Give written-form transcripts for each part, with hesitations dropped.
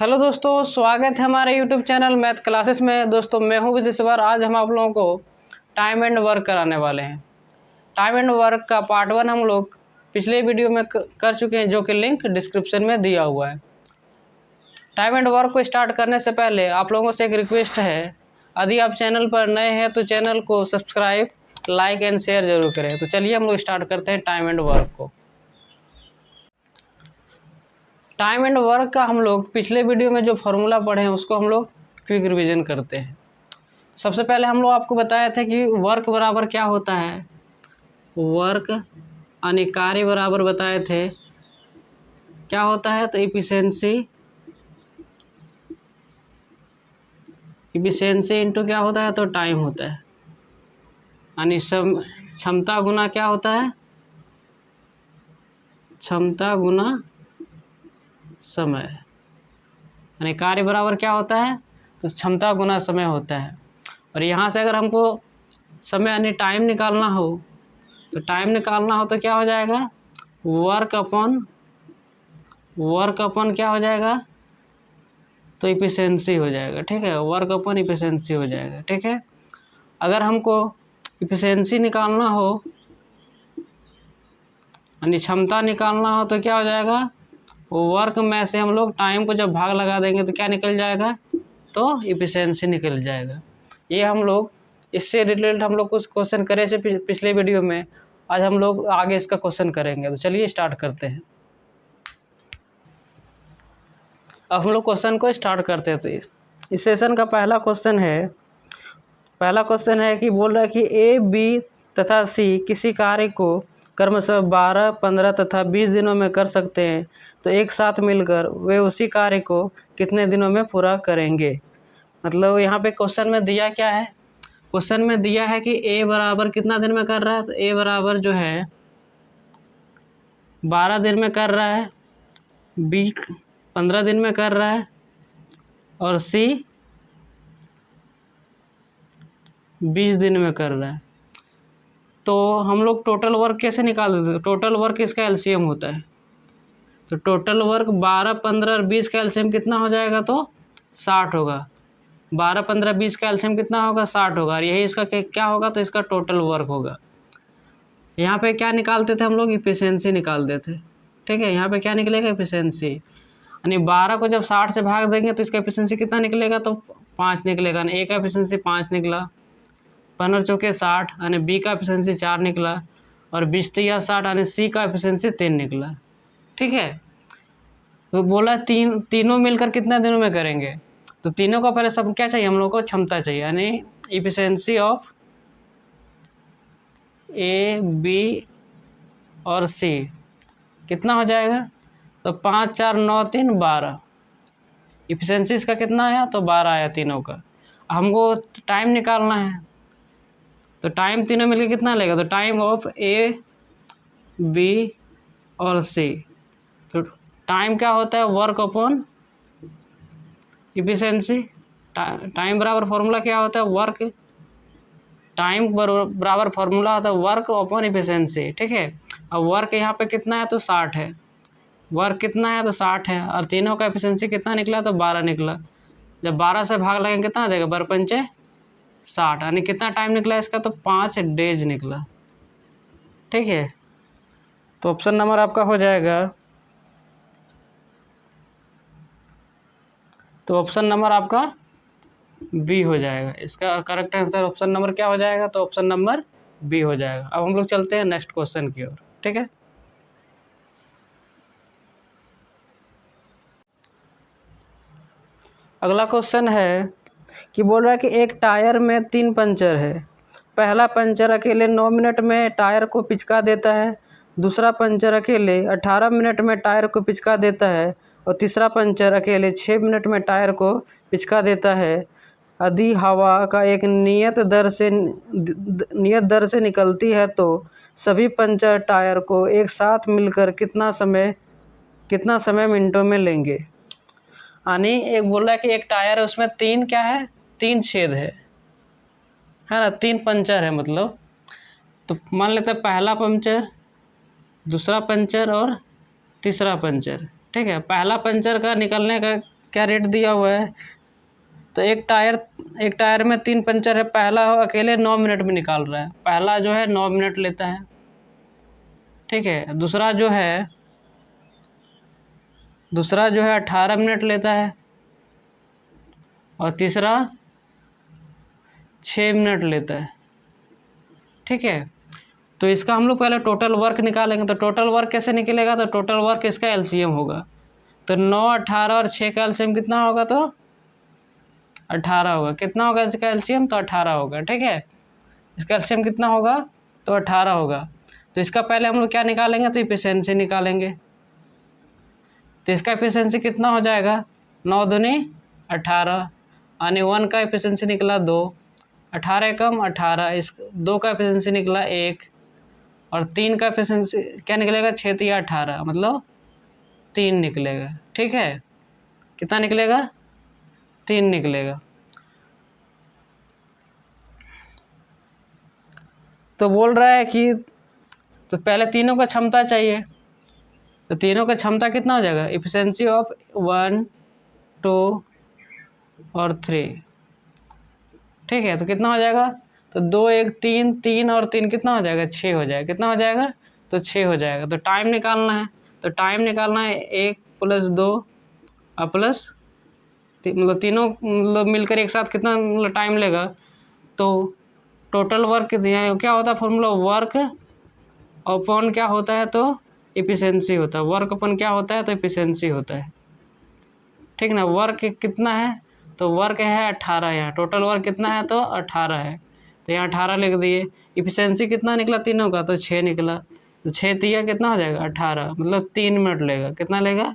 Hello दोस्तों, स्वागत है हमारे यूट्यूब चैनल मैथ क्लासेस में। दोस्तों मैं हूं विजय सवार। आज हम आप लोगों को टाइम एंड वर्क कराने वाले हैं। टाइम एंड वर्क का पार्ट 1 हम लोग पिछले वीडियो में कर चुके हैं, जो कि लिंक डिस्क्रिप्शन में दिया हुआ है। टाइम एंड वर्क को स्टार्ट करने से पहले आप लोगों से एक रिक्वेस्ट है, यदि आप चैनल पर नए हैं तो चैनल को सब्सक्राइब, लाइक एंड शेयर जरूर करें। तो चलिए हम लोग स्टार्ट करते हैं टाइम एंड वर्क को। टाइम एंड वर्क का हम लोग पिछले वीडियो में जो फॉर्मूला पढ़े हैं उसको हम लोग क्विक रिवीजन करते हैं। सबसे पहले हम लोग आपको बताए थे कि वर्क बराबर क्या होता है। वर्क यानी कार्य बराबर बताए थे क्या होता है, तो इफिशिएंसी इनटू क्या होता है, तो टाइम होता है। यानी क्षमता गुना क्या होता है, क्षमता गुना समय। यानी कार्य बराबर क्या होता है, तो क्षमता गुना समय होता है। और यहाँ से अगर हमको समय यानी टाइम निकालना हो तो क्या हो जाएगा, वर्क अपॉन क्या हो जाएगा, तो इफिशिएंसी हो जाएगा। ठीक है, वर्क अपॉन इफिशिएंसी हो जाएगा। ठीक है, अगर हमको इफिशिएंसी निकालना हो यानी क्षमता निकालना हो तो क्या हो जाएगा, वर्क में से हम लोग टाइम को जब भाग लगा देंगे तो क्या निकल जाएगा, तो इफिशिएंसी निकल जाएगा। ये हम लोग इससे रिलेटेड हम लोग कुछ क्वेश्चन करे थे पिछले वीडियो में। आज हम लोग आगे इसका क्वेश्चन करेंगे। तो चलिए स्टार्ट करते हैं। अब हम लोग क्वेश्चन को स्टार्ट करते हैं। तो इस सेशन का पहला क्वेश्चन है कि बोल रहा है कि ए, बी तथा सी किसी कार्य को क्रमशः 12, 15 तथा 20 दिनों में कर सकते हैं, तो एक साथ मिलकर वे उसी कार्य को कितने दिनों में पूरा करेंगे। मतलब यहाँ पे क्वेश्चन में दिया क्या है, क्वेश्चन में दिया है कि ए बराबर कितना दिन में कर रहा है, तो ए बराबर जो है 12 दिन में कर रहा है, बी 15 दिन में कर रहा है और सी 20 दिन में कर रहा है। तो हम लोग टोटल वर्क कैसे निकाल देते हैं, टोटल वर्क इसका एलसीएम होता है। तो टोटल वर्क 12, 15 और 20 का एलसीएम कितना हो जाएगा, तो 60 होगा। 12, 15, 20 का एलसीएम कितना होगा, 60 होगा। और यही इसका क्या होगा, तो इसका टोटल वर्क होगा। यहाँ पे क्या निकालते थे हम लोग, इफिशिएंसी निकालते थे। ठीक है, यहाँ पे क्या निकलेगा, इफिशिएंसी। यानी 12 को जब 60 से भाग देंगे तो इसका एफिशिएंसी कितना निकलेगा, तो 5 निकलेगा। यानी ए का एफिशिएंसी 5 निकला, 15 चौके 60, यानी बी का एफिशिएंसी 4 निकला और 20 तिया 60, यानी सी का एफिशिएंसी 3 निकला। ठीक है, तो बोला तीनों मिलकर कितना दिनों में करेंगे। तो तीनों का पहले सब क्या चाहिए, हम लोग को क्षमता चाहिए। यानी इफिशिएंसी ऑफ ए, बी और सी कितना हो जाएगा, तो 5, 4, 9, 3, 12। इफिशिएंसी इसका कितना आया, तो 12 आया तीनों का। हमको टाइम निकालना है, तो टाइम तीनों मिलकर कितना लेगा, तो टाइम ऑफ ए, बी और सी। तो टाइम क्या होता है, वर्क अपॉन इफिशिएंसी। टाइम बराबर फॉर्मूला क्या होता है, वर्क टाइम बराबर फॉर्मूला होता है वर्क अपॉन इफिशिएंसी। ठीक है, अब वर्क यहाँ पे कितना है, तो 60 है। वर्क कितना है, तो 60 है। और तीनों का एफिशिएंसी कितना निकला, तो 12 निकला। जब 12 से भाग लगेंगे कितना देगा, 12 पंचे 60, यानी कितना टाइम निकला इसका, तो 5 डेज निकला। ठीक है, तो ऑप्शन नंबर आपका हो जाएगा, तो ऑप्शन नंबर आपका बी हो जाएगा। इसका करेक्ट आंसर ऑप्शन नंबर क्या हो जाएगा, तो ऑप्शन नंबर बी हो जाएगा। अब हम लोग चलते हैं नेक्स्ट क्वेश्चन की ओर। ठीक है, अगला क्वेश्चन है कि बोल रहा है कि एक टायर में 3 पंचर है। पहला पंचर अकेले 9 मिनट में टायर को पिचका देता है, दूसरा पंचर अकेले 18 मिनट में टायर को पिचका देता है और तीसरा पंचर अकेले 6 मिनट में टायर को पिचका देता है। यदि हवा का एक नियत दर से निकलती है तो सभी पंचर टायर को एक साथ मिलकर कितना समय मिनटों में लेंगे। यानी एक बोल रहा है कि एक टायर है, उसमें 3 छेद है ना, 3 पंचर है। मतलब तो मान लेते हैं पहला पंचर, दूसरा पंचर और तीसरा पंचर। ठीक है, पहला पंचर का निकलने का क्या रेट दिया हुआ है, तो एक टायर में 3 पंचर है, पहला अकेले 9 मिनट में निकाल रहा है, पहला जो है 9 मिनट लेता है, ठीक है। दूसरा जो है 18 मिनट लेता है, और तीसरा 6 मिनट लेता है, ठीक है। तो इसका हम लोग पहले टोटल वर्क निकालेंगे। तो टोटल वर्क कैसे निकलेगा, तो टोटल वर्क इसका एलसीएम होगा। तो 9, 18 और 6 का एलसीएम कितना होगा, तो 18 होगा। कितना होगा इसका एलसीएम, तो 18 होगा, ठीक है। इसका एलसीएम कितना होगा, तो 18 होगा। तो इसका पहले हम लोग क्या निकालेंगे, तो इफिशिएंसी निकालेंगे। तो इसका एफिशिएंसी कितना हो जाएगा, 9 दूनी 18, यानी 1 का एफिशिएंसी निकला 2, 18 कम 18, इस 2 का एफिशिएंसी निकला 1, और 3 का एफिशिएंसी क्या निकलेगा, 6 या 18, मतलब 3 निकलेगा, ठीक है। कितना निकलेगा, 3 निकलेगा। तो बोल रहा है कि तो पहले तीनों का क्षमता चाहिए। तो तीनों का क्षमता कितना हो जाएगा, इफिशिएंसी ऑफ 1, 2 और 3, ठीक है। तो कितना हो जाएगा, तो 2, 1, 3, 3 और 3 कितना हो जाएगा, 6 हो जाएगा। कितना हो जाएगा, तो 6 हो जाएगा। तो टाइम निकालना है, तो टाइम निकालना है 1 + 2 प्लस मतलब तीनों मतलब मिलकर एक साथ कितना मतलब टाइम लेगा। तो टोटल वर्क क्या होता है फॉर्मूला, वर्क अपॉन क्या होता है, तो इफिशिएंसी होता है। वर्क अपॉन क्या होता है, तो इफिशिएंसी होता है, ठीक ना। वर्क कितना है, तो वर्क है 18, यहाँ टोटल वर्क कितना है, तो 18 है, तो यहाँ 18 लिख दिए। इफिशिएंसी कितना निकला तीनों का, तो 6 निकला। तो 6 तिया कितना हो जाएगा, 18, मतलब 3 मिनट लेगा। कितना लेगा,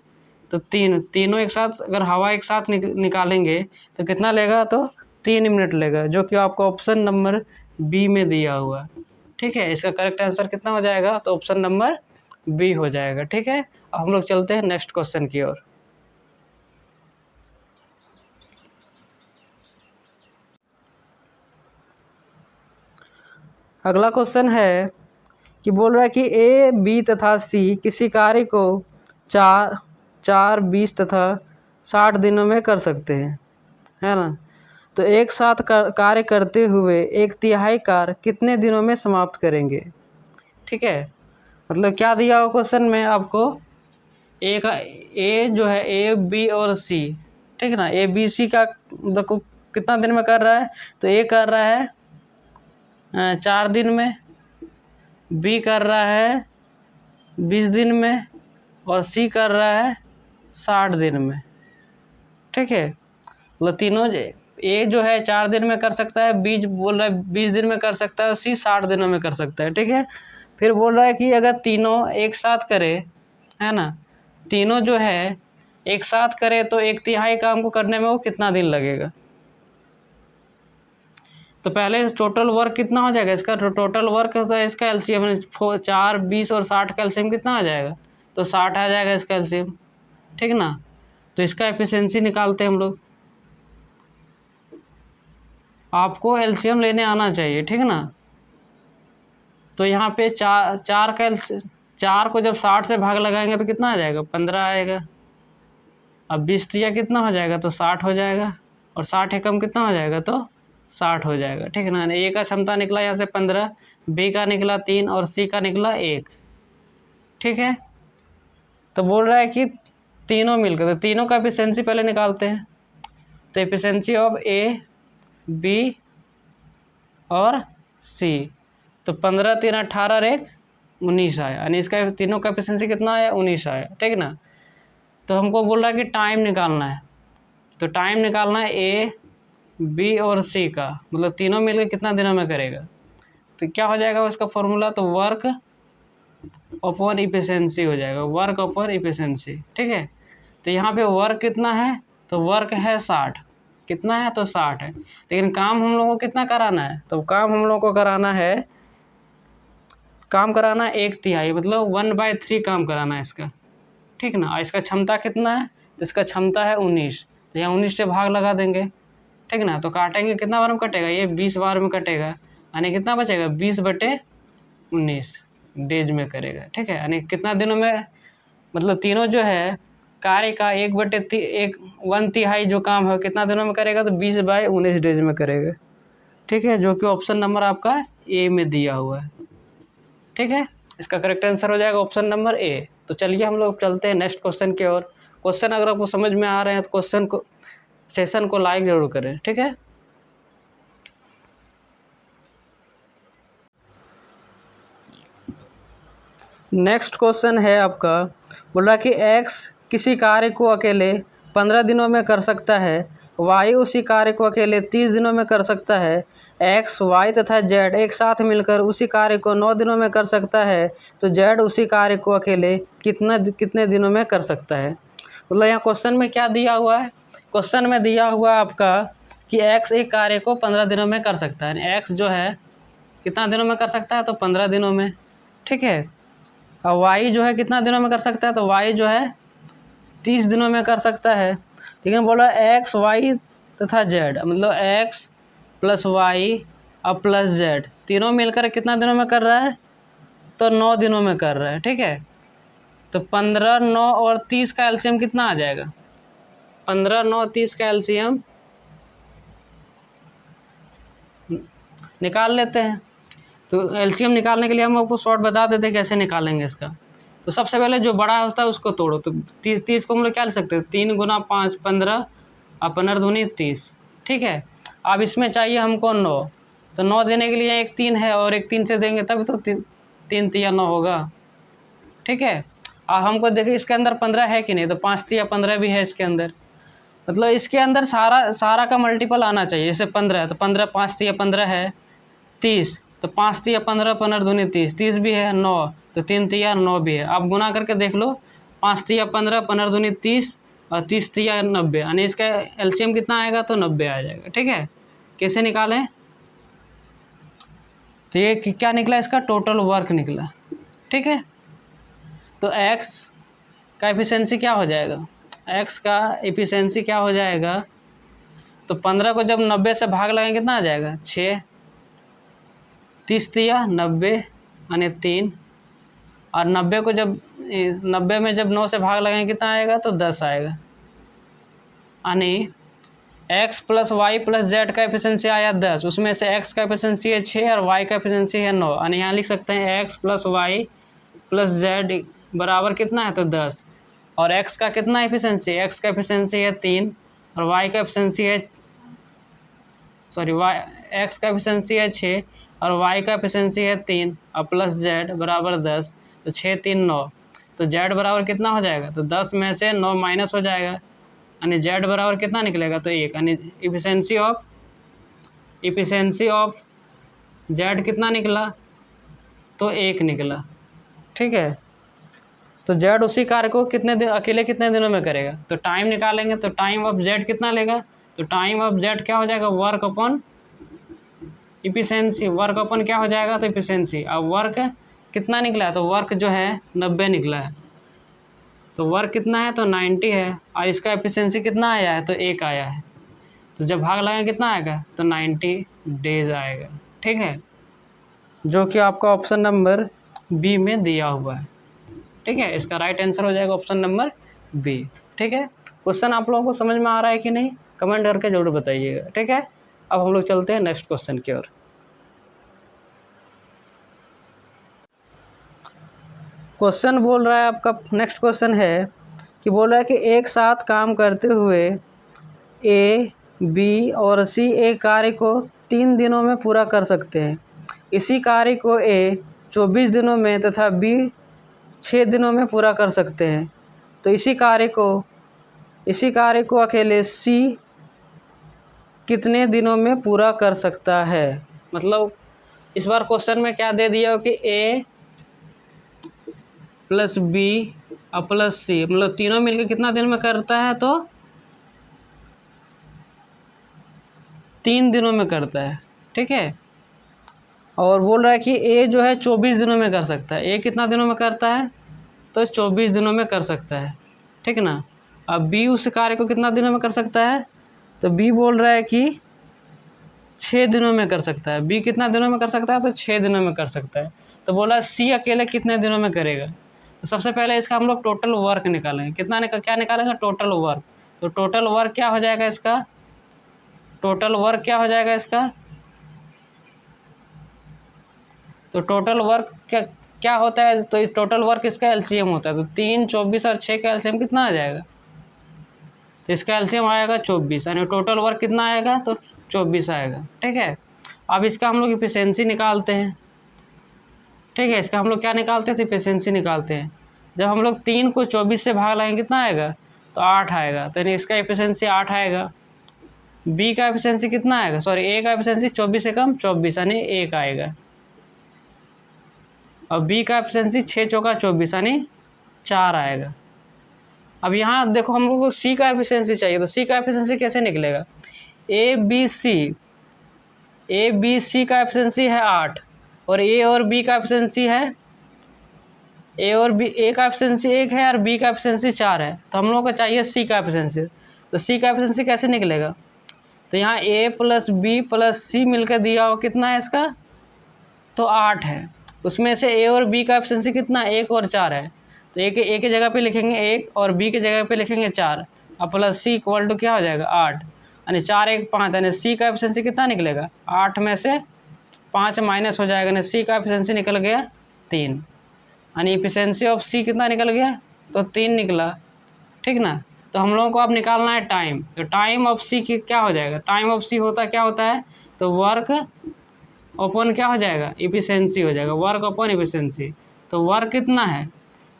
तो तीनों एक साथ अगर हवा एक साथ निकालेंगे तो कितना लेगा, तो 3 मिनट लेगा, जो कि आपको ऑप्शन नंबर बी में दिया हुआ है, ठीक है। इसका करेक्ट आंसर कितना हो जाएगा, तो ऑप्शन नंबर बी हो जाएगा, ठीक है। अब हम लोग चलते हैं नेक्स्ट क्वेश्चन की ओर। अगला क्वेश्चन है कि बोल रहा है कि ए, बी तथा सी किसी कार्य को 4, 20 तथा 60 दिनों में कर सकते हैं, है ना। तो एक साथ कार्य करते हुए 1/3 कार्य कितने दिनों में समाप्त करेंगे, ठीक है। मतलब क्या दिया हो क्वेश्चन में आपको, ए जो है ए, बी और सी, ठीक है ना। ए, बी, सी का देखो कितना दिन में कर रहा है, तो ए कर रहा है 4 दिन में, बी कर रहा है 20 दिन में, और सी कर रहा है 60 दिन में, ठीक है। मतलब तीनों ए जो है 4 दिन में कर सकता है, बी बोल रहा है 20 दिन में कर सकता है, और सी 60 दिनों में कर सकता है, ठीक है। फिर बोल रहा है कि अगर तीनों एक साथ करे, है ना, तीनों जो है एक साथ करे तो 1/3 काम को करने में वो कितना दिन लगेगा। तो पहले टोटल वर्क कितना हो जाएगा इसका, टोटल वर्क होता है इसका एलसीएम 4, 20 और 60 का एलसीएम कितना आ जाएगा, तो 60 आ जाएगा इसका एलसीएम, ठीक ना। तो इसका एफिशिएंसी निकालते हैं हम लोग। आपको एलसीएम लेने आना चाहिए, ठीक ना। तो यहाँ पे 4 को जब 60 से भाग लगाएंगे तो कितना आ जाएगा, 15 आएगा। अब 20 तिया कितना हो जाएगा, तो 60 हो जाएगा, और 60 एकम कितना हो जाएगा, तो 60 हो जाएगा, ठीक है ना। ए का क्षमता निकला यहाँ से 15, बी का निकला 3 और सी का निकला 1, ठीक है। तो बोल रहा है कि तीनों मिलकर, तो तीनों का एफिशिएंसी पहले निकालते हैं। तो एफिशिएंसी ऑफ ए, बी और सी, तो 15, 3, 18 और 1, 19 आया, यानी इसका तीनों का एफिशिएंसी कितना आया, 19 आया, ठीक ना। तो हमको बोल रहा है कि टाइम निकालना है। तो टाइम निकालना है ए, बी और सी का, मतलब तीनों मिलकर कितना दिनों में करेगा। तो क्या हो जाएगा उसका फॉर्मूला, तो वर्क अपॉन इफिशिएंसी हो जाएगा, वर्क अपॉन इफिशिएंसी, ठीक है। तो यहाँ पे वर्क कितना है, तो वर्क है 60, कितना है, तो 60 है। लेकिन काम हम लोगों को कितना कराना है, तो काम हम लोगों को कराना है, काम कराना 1/3, मतलब 1/3 काम कराना है इसका, ठीक ना। और इसका क्षमता कितना है, तो इसका क्षमता है 19, तो यहाँ 19 से भाग लगा देंगे, ठीक ना। तो काटेंगे कितना बार में कटेगा, ये 20 बार में कटेगा, यानी कितना बचेगा, 20/19 डेज में करेगा, ठीक है। यानी कितना दिनों में, मतलब तीनों जो है कार्य का 1/3 1/3 जो काम है कितना दिनों में करेगा, तो 20/19 डेज में करेगा। ठीक है, जो कि ऑप्शन नंबर आपका ए में दिया हुआ है। ठीक है, इसका करेक्ट आंसर हो जाएगा ऑप्शन नंबर ए। तो चलिए हम लोग चलते हैं नेक्स्ट क्वेश्चन की ओर। क्वेश्चन अगर आपको समझ में आ रहे हैं तो क्वेश्चन को सेशन को लाइक जरूर करें। ठीक है, नेक्स्ट क्वेश्चन है आपका, बोला कि x किसी कार्य को अकेले 15 दिनों में कर सकता है, y उसी कार्य को अकेले 30 दिनों में कर सकता है, x, y तथा z एक साथ मिलकर उसी कार्य को 9 दिनों में कर सकता है, तो z उसी कार्य को अकेले कितने दिनों में कर सकता है। मतलब यहाँ क्वेश्चन में क्या दिया हुआ है, क्वेश्चन में दिया हुआ है आपका कि x एक कार्य को 15 दिनों में कर सकता है। x जो है कितना दिनों में कर सकता है, तो 15 दिनों में। ठीक है, और y जो है कितना दिनों में कर सकता है, तो y जो है 30 दिनों में कर सकता है। ठीक है, बोला x, y तथा z, मतलब x प्लस y और प्लस z तीनों मिलकर कितना दिनों में कर रहा है, तो 9 दिनों में कर रहा है। ठीक है, तो 15, 9 और 30 का एलसीएम कितना आ जाएगा, 15, 9, 30 का एलसीएम निकाल लेते हैं। तो एलसीएम निकालने के लिए हम आपको शॉर्ट बता देते हैं कैसे निकालेंगे इसका। तो सबसे पहले जो बड़ा होता है उसको तोड़ो, तो 30 को हम लोग क्या लिख सकते हैं, 3 गुना 5 15 और 15 दूनी 30। ठीक है, अब इसमें चाहिए हमको 9, तो 9 देने के लिए एक 3 है और एक 3 से देंगे तब तो 3 तिया 9 होगा। ठीक है, अब हमको देखिए इसके अंदर 15 है कि नहीं, तो 5 तिया 15 भी है इसके अंदर, मतलब इसके अंदर सारा का मल्टीपल आना चाहिए। जैसे 15 है तो 15, 5 तिया 15 है 30, तो 5 तिया 15, 15 दूनी 30, 30 भी है, 9 तो 3 तिया 9 भी है। आप गुना करके देख लो, 5 तिया 15, 15 दूनी 30 और 30 तिया 90, यानी इसका एलसीएम कितना आएगा, तो 90 आ जाएगा। ठीक है, कैसे निकालें, तो ये क्या निकला, इसका टोटल वर्क निकला। ठीक है, तो x का एफिशिएंसी क्या हो जाएगा, x का एफिशिएंसी क्या हो जाएगा, तो 15 को जब 90 से भाग लगाएंगे कितना आ जाएगा, 6, 30 तिया 90 यानी 3, और 90 को जब 90 में जब 9 से भाग लगाएंगे कितना आएगा, तो 10 आएगा। यानी x plus y plus z का एफिशिएंसी आया 10, उसमें से x का एफिशिएंसी है 6 और y का एफिशिएंसी है 9, यानी यहाँ लिख सकते हैं x plus y plus z बराबर कितना है, तो 10। और x का कितना एफिशिएंसी, x का एफिशिएंसी है 3 और y का एफिशिएंसी है x का एफिशिएंसी है 6 और y का एफिशिएंसी है 3 और प्लस z बराबर 10, तो 6 3 9, तो z बराबर कितना हो जाएगा, तो 10 में से 9 माइनस हो जाएगा, यानी z बराबर कितना निकलेगा, तो 1, यानी एफिशिएंसी ऑफ z कितना निकला, तो 1 निकला। ठीक है, तो z उसी कार्य को अकेले कितने दिनों में करेगा, तो टाइम निकालेंगे, तो टाइम ऑफ z कितना लेगा, तो टाइम ऑफ z क्या हो जाएगा, वर्क अपॉन इफिशिएंसी, वर्क अपन क्या हो जाएगा, तो इफिशिएंसी। अब वर्क कितना निकला है, तो वर्क जो है 90 निकला है, तो वर्क कितना है, तो 90 है, और इसका एफिशिएंसी कितना आया है, तो 1 आया है, तो जब भाग लगाएंगे कितना आएगा, तो 90 डेज आएगा। ठीक है, जो कि आपका ऑप्शन नंबर बी में दिया हुआ है। ठीक है, इसका राइट आंसर हो जाएगा ऑप्शन नंबर बी। ठीक है, क्वेश्चन आप लोगों को समझ में आ रहा है कि नहीं, कमेंट करके जरूर बताइएगा। ठीक है, अब हम लोग चलते हैं नेक्स्ट क्वेश्चन की ओर। क्वेश्चन बोल रहा है आपका, नेक्स्ट क्वेश्चन है कि बोल रहा है कि एक साथ काम करते हुए ए, बी और सी एक कार्य को 3 दिनों में पूरा कर सकते हैं। इसी कार्य को ए 24 दिनों में तथा बी 6 दिनों में पूरा कर सकते हैं, तो इसी कार्य को अकेले सी कितने दिनों में पूरा कर सकता है। मतलब इस बार क्वेश्चन में क्या दे दिया हो कि ए प्लस बी और प्लस सी, मतलब तीनों मिलकर कितना दिन में करता है, तो 3 दिनों में करता है। ठीक है, और बोल रहा है कि ए जो है 24 दिनों में कर सकता है। ए कितना दिनों में करता है, तो 24 दिनों में कर सकता है। ठीक ना, अब बी उस कार्य को कितना दिनों में कर सकता है, तो बी बोल रहा है कि 6 दिनों में कर सकता है। बी कितना दिनों में कर सकता है, तो 6 दिनों में कर सकता है। तो बोला सी अकेले कितने दिनों में करेगा, तो सबसे पहले इसका हम लोग टोटल वर्क निकालेंगे। क्या निकालेंगे, टोटल वर्क। तो टोटल वर्क क्या हो जाएगा इसका, टोटल वर्क क्या हो जाएगा इसका, तो टोटल वर्क क्या क्या होता है, तो टोटल वर्क इसका एलसीएम होता है। तो 3, 24 और 6 का एलसीएम कितना आ जाएगा, तो इसका एलसीएम आएगा 24, यानी टोटल वर्क कितना आएगा, तो 24 आएगा। ठीक है, अब इसका हम लोग इफिशियंसी निकालते हैं। ठीक है, इसका हम लोग क्या निकालते हैं, तो इफिशियंसी निकालते हैं। जब हम लोग 3 को 24 से भाग लगाएंगे कितना आएगा, तो 8 आएगा, तो यानी इसका इफिशियंसी 8 आएगा। बी का एफिशिएंसी कितना आएगा, सॉरी ए का एफिशिएंसी 24 से कम 24 यानी 1 आएगा, और बी का एफिशिएंसी 6 चौका 24 यानी 4 आएगा। अब यहाँ देखो हम लोग को सी का एफिशिएंसी चाहिए, तो सी का एफिशिएंसी कैसे निकलेगा, ए बी सी का एफिशिएंसी है 8 और ए और बी का एफिशिएंसी है, ए और बी, ए का एफिशिएंसी 1 है और बी का एफिशिएंसी 4 है, तो हम लोगों को चाहिए सी का एफिशिएंसी। तो सी का एफिशिएंसी कैसे निकलेगा, तो यहाँ ए प्लस बी प्लस सी मिलकर दिया हो कितना है इसका, तो 8 है। उसमें से ए और बी का एफिशिएंसी कितना, 1 और 4 है, तो ए के जगह पे लिखेंगे 1 और बी के जगह पे लिखेंगे 4, अब प्लस सी इक्वल टू क्या हो जाएगा 8, यानी 4 1 5, यानी सी का एफिशिएंसी कितना निकलेगा, 8 में से 5 माइनस हो जाएगा, यानी सी का एफिशिएंसी निकल गया 3, यानी एफिशिएंसी ऑफ सी कितना निकल गया, तो 3 निकला। ठीक ना, तो हम लोगों को अब निकालना है टाइम, तो टाइम ऑफ सी की क्या हो जाएगा, टाइम ऑफ सी क्या होता है, तो वर्क अपन क्या हो जाएगा, इफिशियंसी हो जाएगा, वर्क अपन इफिशियंसी। तो वर्क कितना है,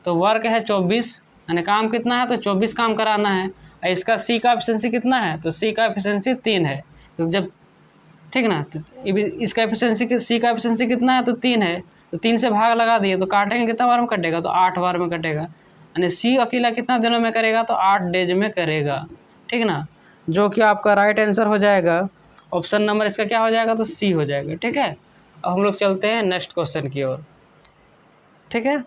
तो वर्क है 24, यानी काम कितना है, तो 24 काम कराना है। और इसका सी का एफिशिएंसी कितना है, तो सी का एफिशिएंसी 3 है, तो जब ठीक ना, तो इसका एफिशिएंसी सी का एफिशिएंसी कितना है, तो 3 है, तो 3 से भाग लगा दिए, तो काटेंगे कितना बार में कटेगा, तो 8 बार में कटेगा, यानी सी अकेला कितना दिनों में करेगा, तो 8 डेज में करेगा। ठीक ना, जो कि आपका राइट आंसर हो जाएगा, ऑप्शन नंबर इसका क्या हो जाएगा, तो सी हो जाएगा। ठीक है, अब हम लोग चलते हैं नेक्स्ट क्वेश्चन की ओर। ठीक है,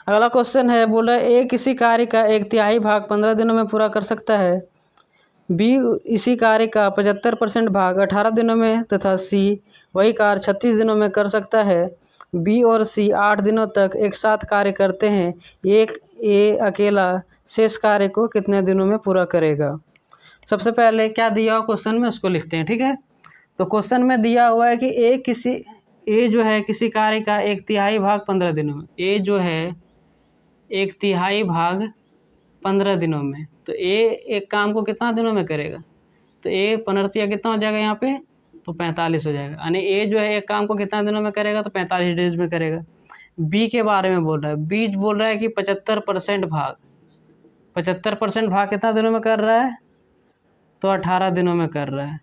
अगला क्वेश्चन है, बोला ए किसी कार्य का 1/3 भाग 15 दिनों में पूरा कर सकता है, बी इसी कार्य का 75% भाग 18 दिनों में, तथा सी वही कार्य 36 दिनों में कर सकता है। बी और सी 8 दिनों तक एक साथ कार्य करते हैं, ए अकेला शेष कार्य को कितने दिनों में पूरा करेगा। सबसे पहले क्या दिया हुआ क्वेश्चन में उसको लिखते हैं। ठीक है, तो क्वेश्चन में दिया हुआ है कि ए जो है किसी कार्य का 1/3 भाग 15 दिनों में, ए जो है 1/3 भाग 15 दिनों में, तो ए एक काम को कितना दिनों में करेगा, तो ए 15 कितना हो जाएगा यहाँ पे, तो 45 हो जाएगा, यानी ए जो है एक काम को कितना दिनों में करेगा, तो 45 डेज में करेगा। बी के बारे में बोल रहा है, बी बोल रहा है कि 75% भाग कितना दिनों में कर रहा है, तो 18 दिनों में कर रहा है।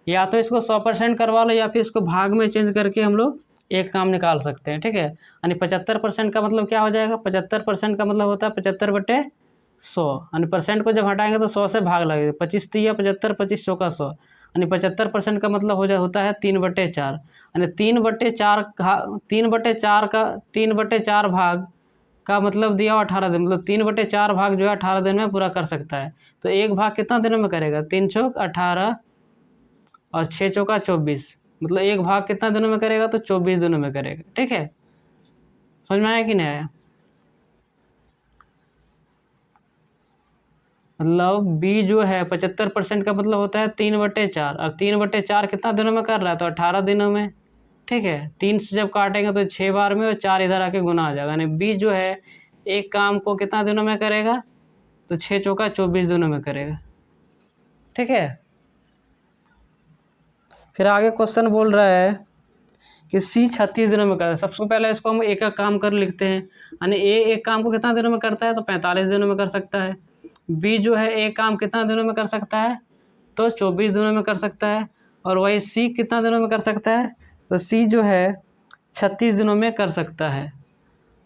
या तो इसको 100% करवा लो, या फिर इसको भाग में चेंज करके हम लोग एक काम निकाल सकते हैं। ठीक है, यानी 75% का मतलब क्या हो जाएगा, 75% का मतलब होता है 75/100, यानी परसेंट को जब हटाएंगे तो 100 से भाग लगेगा, 25 तिया 75, 25 चौका 100, यानी 75% का मतलब होता है 3/4, यानी 3/4 भाग का मतलब दिया 18 दिन, मतलब 3/4 भाग जो है 18 दिन में पूरा कर सकता है। तो एक भाग कितना दिनों में करेगा, 3 चौक 18 और 6 चौका 24, मतलब एक भाग कितना दिनों में करेगा, तो 24 दिनों में करेगा। ठीक है, समझ में आया कि नहीं आया, मतलब बी जो है 75% का मतलब होता है 3/4, और 3/4 कितना दिनों में कर रहा है, तो 18 दिनों में। ठीक है, 3 से जब काटेंगे तो 6 बार में, और 4 इधर आके गुना आ जाएगा, यानी बी जो है एक काम को कितना दिनों में करेगा, तो 6 चौका 24 दिनों में करेगा। ठीक है, फिर आगे क्वेश्चन बोल रहा है कि सी 36 दिनों में करता है। सबसे पहले इसको हम एक एक काम कर लिखते हैं, यानी ए एक काम को कितना दिनों में करता है, तो 45 दिनों में कर सकता है। बी जो है एक काम कितना दिनों में कर सकता है, तो 24 दिनों में कर सकता है। और वही सी कितना दिनों में कर सकता है, तो सी जो है 36 दिनों में कर सकता है।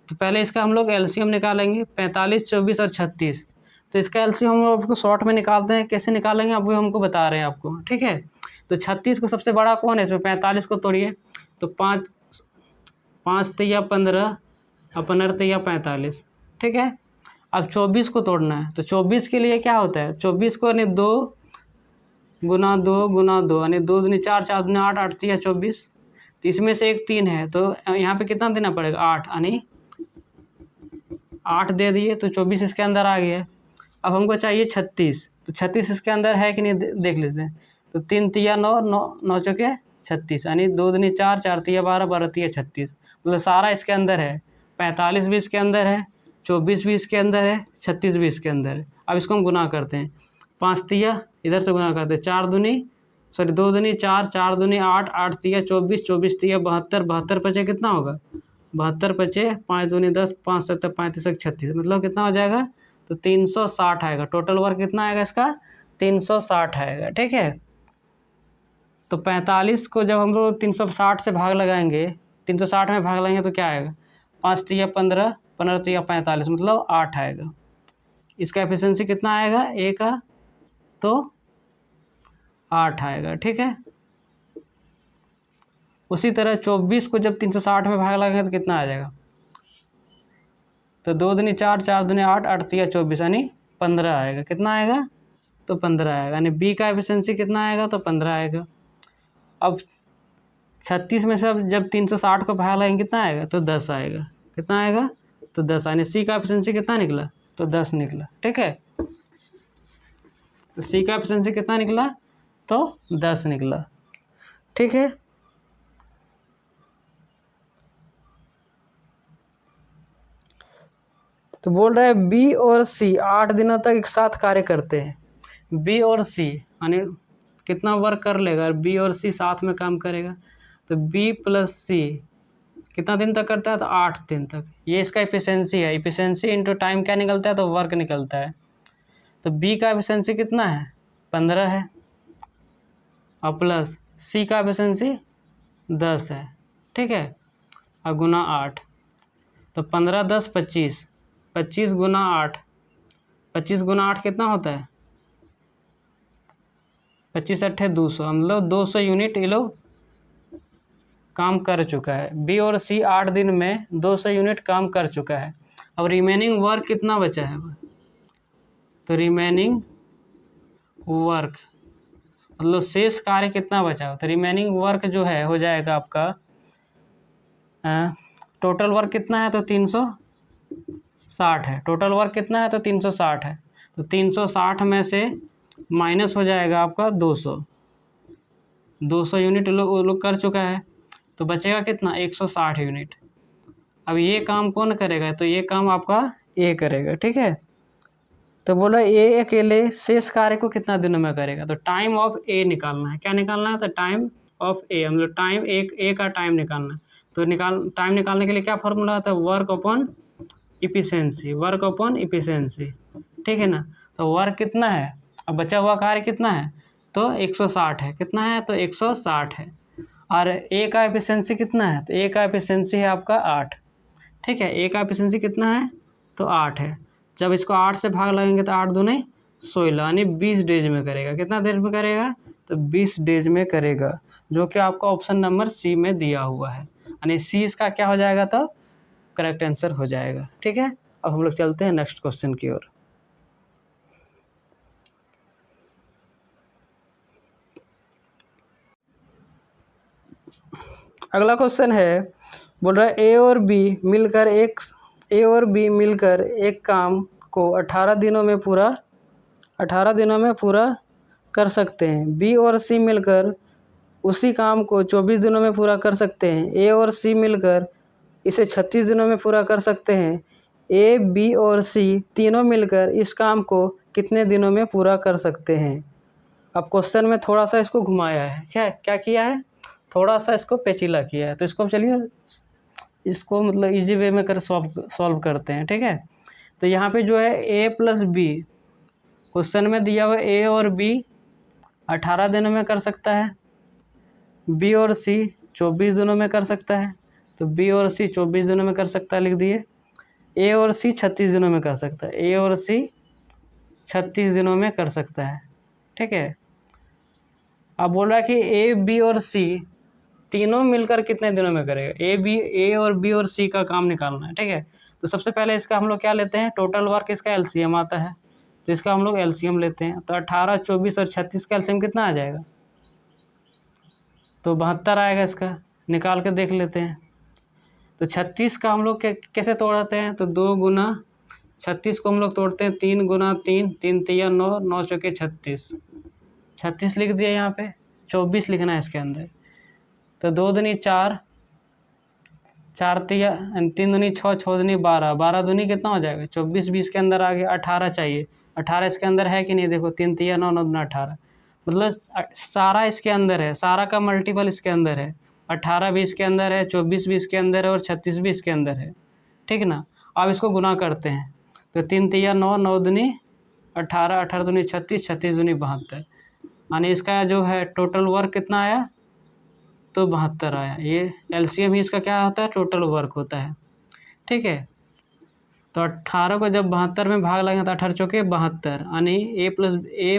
तो पहले इसका हम लोग एलसीएम निकालेंगे, 45, 24 और 36। तो इसका एलसीएम हम लोग शॉर्ट में निकालते हैं, कैसे निकालेंगे अब वो हमको बता रहे हैं आपको। ठीक है, तो 36 को सबसे बड़ा कौन है इसमें, 45 को तोड़िए, तो 5 तिया 15 और 15 तिया 45। ठीक है, अब 24 को तोड़ना है, तो 24 के लिए क्या होता है, 24 को यानी 2 गुना 2 गुना 2, यानी 2 दूनी 4, 4 दूनी 8, 8 तिया 24। तो इसमें से एक 3 है, तो यहाँ पे कितना देना पड़ेगा, 8, यानी 8 दे दिए तो 24 इसके अंदर आ गया। अब हमको चाहिए 36, तो 36 इसके अंदर है कि नहीं देख लेते हैं। तो 3 तिया 9, 9 चौके 36, यानी 2 दूनी 4, 4 तिया 12, 12 तिया 36, मतलब सारा इसके अंदर है। 45 भी इसके अंदर है, 24 भी इसके अंदर है, 36 भी इसके अंदर है। अब इसको हम गुना करते हैं, 5 तिया इधर से गुना करते हैं, 2 दूनी 4, 4 दूनी 8, 8 तिया 24, 24 तिया 72, 72 पचे कितना होगा 72 पचे 5 दूनी 10, 5 7 35 36, मतलब कितना हो जाएगा तो 360 आएगा। टोटल वर्क कितना आएगा इसका 360 आएगा। ठीक है, तो 45 को जब हम लोग 360 से भाग लगाएंगे, 360 में भाग लगाएंगे तो क्या आएगा 5 तिया 15, 15 तिया 45, मतलब 8 आएगा। इसका एफिशिएंसी कितना आएगा ए का तो 8 आएगा। ठीक है, उसी तरह 24 को जब 360 में भाग लगाएंगे तो कितना आ जाएगा, तो 2 दूनी 4, 4 दूनी 8, 8 तिया 24, यानी 15 आएगा। कितना आएगा तो 15 आएगा, यानी बी का एफिशिएंसी कितना आएगा तो 15 आएगा। अब 36 में से अब जब 360 को भाग लगाएंगे कितना आएगा तो 10 आएगा। कितना आएगा तो 10, यानी सी का एफिशिएंसी कितना निकला तो 10 निकला। ठीक है, तो सी का एफिशिएंसी कितना निकला तो 10 निकला। ठीक है, तो बोल रहा है बी और सी 8 दिनों तक एक साथ कार्य करते हैं। बी और सी यानी कितना वर्क कर लेगा, बी और सी साथ में काम करेगा, तो बी प्लस सी कितना दिन तक करता है तो 8 दिन तक। ये इसका एफिशिएंसी है, एफिशिएंसी इनटू टाइम क्या निकलता है तो वर्क निकलता है। तो बी का एफिशिएंसी कितना है 15 है, और प्लस सी का एफिशिएंसी 10 है। ठीक है, और गुना 8, तो 15 10 25, 25 गुना 8, 25 गुना 8 कितना होता है 25 अट्ठे 200, मतलब 200 यूनिट ये लोग काम कर चुका है। बी और सी 8 दिन में 200 यूनिट काम कर चुका है। अब रिमेनिंग वर्क कितना बचा है, तो रिमेनिंग वर्क मतलब शेष कार्य कितना बचा हो, तो रिमेनिंग वर्क जो है हो जाएगा आपका टोटल वर्क कितना है तो 360 है। टोटल वर्क कितना है तो 360 है, तो 360 में से माइनस हो जाएगा आपका 200 यूनिट लोग कर चुका है, तो बचेगा कितना 160 यूनिट। अब ये काम कौन करेगा, तो ये काम आपका ए करेगा। ठीक है, तो बोला ए अकेले शेष कार्य को कितना दिनों में करेगा, तो टाइम ऑफ ए निकालना है। क्या निकालना है तो टाइम ऑफ ए, मतलब टाइम ए का टाइम निकालना है। तो टाइम निकालने के लिए क्या फॉर्मूला आता है work upon efficiency, work upon efficiency. ठीक है ना, तो वर्क कितना है, अब बचा हुआ कार्य कितना है तो 160 है। कितना है तो 160 है, और ए का एफिशिएंसी कितना है तो ए का एफिशिएंसी है आपका 8। ठीक है, ए का एफिशिएंसी कितना है तो 8 है। जब इसको 8 से भाग लगेंगे तो 8 दूने 16, यानी 20 डेज में करेगा। कितना देर में करेगा तो 20 डेज में करेगा, जो कि आपका ऑप्शन नंबर सी में दिया हुआ है, यानी सी इसका क्या हो जाएगा तो करेक्ट आंसर हो जाएगा। ठीक है, अब हम लोग चलते हैं नेक्स्ट क्वेश्चन की ओर। अगला क्वेश्चन है, बोल रहा है ए और बी मिलकर एक काम को 18 दिनों में पूरा कर सकते हैं। बी और सी मिलकर उसी काम को 24 दिनों में पूरा कर सकते हैं। ए और सी मिलकर इसे 36 दिनों में पूरा कर सकते हैं। ए, बी और सी तीनों मिलकर इस काम को कितने दिनों में पूरा कर सकते हैं। अब क्वेश्चन में थोड़ा सा इसको घुमाया है, क्या किया है, थोड़ा सा इसको पेचीला किया है। तो इसको चलिए इसको मतलब इजी वे में सॉल्व करते हैं। ठीक है, तो यहाँ पे जो है ए प्लस बी क्वेश्चन में दिया हुआ ए और बी 18 दिनों में कर सकता है, बी और सी 24 दिनों में कर सकता है, तो बी और सी 24 दिनों में कर सकता है लिख दिए। ए और सी 36 दिनों में कर सकता है, ए और सी 36 दिनों में कर सकता है। ठीक है, अब बोल रहा है कि ए, बी और सी तीनों मिलकर कितने दिनों में करेगा। ए और बी और सी का काम निकालना है। ठीक है, तो सबसे पहले इसका हम लोग क्या लेते हैं, टोटल वर्क इसका एलसीएम आता है, तो इसका हम लोग एलसीएम लेते हैं। तो 18, 24 और 36 का एलसीएम कितना आ जाएगा तो 72 आएगा। इसका निकाल के देख लेते हैं। तो 36 का हम लोग कैसे तोड़ते हैं, तो 2 गुना 36 को हम लोग तोड़ते हैं, 3 गुना 3, 3 तिया 9, 9 चौके 36, 36 लिख दिया यहाँ पे, 24 लिखना है इसके अंदर। तो 2 दूनी 4, 4 तिया 3 दूनी 6, 6 दूनी 12, 12 दूनी कितना हो जाएगा 24, 20 के अंदर आ गया, 18 चाहिए, 18 इसके अंदर है कि नहीं, देखो 3 तिया 9, 9 दूना 18, मतलब सारा इसके अंदर है, सारा का मल्टीपल इसके अंदर है, 18 भी इसके अंदर है, 24 भी इसके अंदर है और 36 भी इसके अंदर है, ठीक ना। अब इसको गुना करते हैं, तो 3 तिया 9, 9 दूनी 18, 18 दूनी 36, 36 दूनी 72, यानी इसका जो है टोटल वर्क कितना आया, तो 72 आया। ये एलसीएम ही इसका क्या होता है, टोटल वर्क होता है, ठीक है। तो 18 को जब 72 में भाग लगेगा तो 18 चौके 72, यानी ए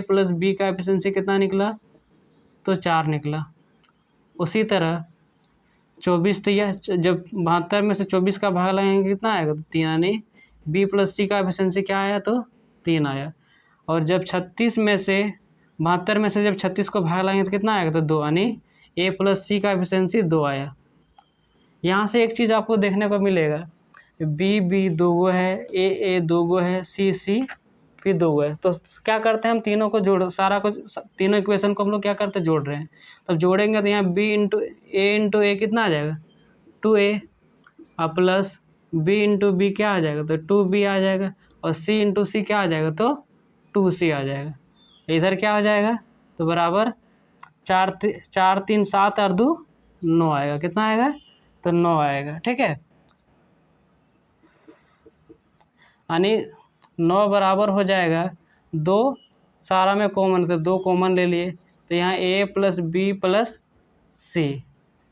प्लस बी का एफिशिएंसी कितना निकला, तो 4 निकला। उसी तरह 24 तिया जब 72 में से 24 का भाग लगेंगे कितना आएगा, तो 3, यानी बी प्लस सी का एफिशिएंसी क्या आया, तो 3 आया। और जब 36 में से 72 में से जब 36 को भाग लगाएंगे तो कितना आएगा, तो 2, यानी ए प्लस सी का एफिशिएंसी 2 आया। यहाँ से एक चीज़ आपको देखने को मिलेगा, बी 2 गो है, ए 2 गो है, सी फिर 2 गो है। तो क्या करते हैं हम तीनों को तीनों इक्वेशन को हम लोग क्या करते हैं, जोड़ रहे हैं। तब जोड़ेंगे तो यहाँ बी इंटू ए कितना आ जाएगा, 2a, और प्लस बी इंटू बी क्या आ जाएगा, तो 2b आ जाएगा, और सी इंटू सी क्या आ जाएगा, तो 2c आ जाएगा। इधर क्या हो जाएगा, तो बराबर 4 3 7 और 2 9 आएगा, कितना आएगा, तो 9 आएगा, ठीक है। यानी 9 बराबर हो जाएगा 2, सारा में कॉमन, तो 2 कॉमन ले लिए, तो यहाँ a प्लस बी प्लस सी,